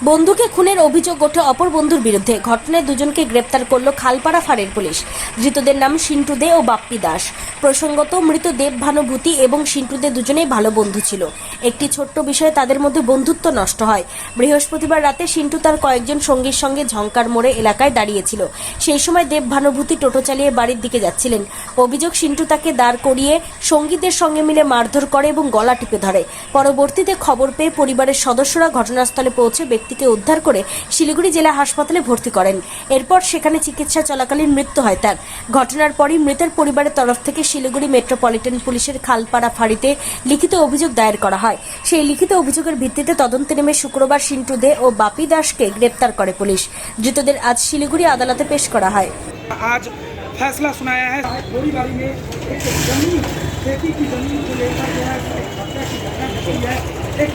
বন্ধুকে খুনের অভিযোগ ওঠে অপর বন্ধুর বিরুদ্ধে। ঘটনায় দুজনকে গ্রেপ্তার করল খালপাড়া ফাঁড়ির পুলিশ। ধৃতদের নাম সিন্টু দে ও বাপ্পি দাস। প্রসঙ্গত, মৃত দেবভানুভূতি এবং সিন্টু দে দুজনেই ভালো বন্ধু ছিল। একটি ছোট্ট বিষয়ে তাদের মধ্যে বন্ধুত্ব নষ্ট হয়। বৃহস্পতিবার রাতে সিন্টু তার কয়েকজন সঙ্গীর সঙ্গে ঝঙ্কার মোড়ে এলাকায় দাঁড়িয়েছিল। সেই সময় দেবভানুভূতি টোটো চালিয়ে বাড়ির দিকে যাচ্ছিলেন। অভিযোগ, সিন্টু তাকে দাঁড় করিয়ে সঙ্গীদের সঙ্গে মিলে মারধর করে এবং গলা টিপে ধরে। পরবর্তীতে খবর পেয়ে পরিবারের সদস্যরা ঘটনাস্থলে পৌঁছে ব্যক্তিকে উদ্ধার করে শিলিগুড়ি জেলা হাসপাতালে ভর্তি করেন। এরপর সেখানে চিকিৎসা চলাকালীন মৃত্যু হয় তার। ঘটনার পরই মৃতের পরিবারের তরফ থেকে শিলিগুড়ি মেট্রোপলিটন পুলিশের খালপাড়া ফাঁড়িতে লিখিত অভিযোগ দায়ের করা হয়। সেই লিখিত অভিযোগের ভিত্তিতে তদন্তে নেমে শুক্রবার সিন্টু দে ও বাপি দাসকে গ্রেপ্তার করে পুলিশ। ধৃতদের আজ শিলিগুড়ি আদালতে পেশ করা হয়। आज फैसला सुनाया है। थोड़ी बारी में एक जमीन, खेती की जमीन को लेकर जो है हत्या की घटना घटी है। एक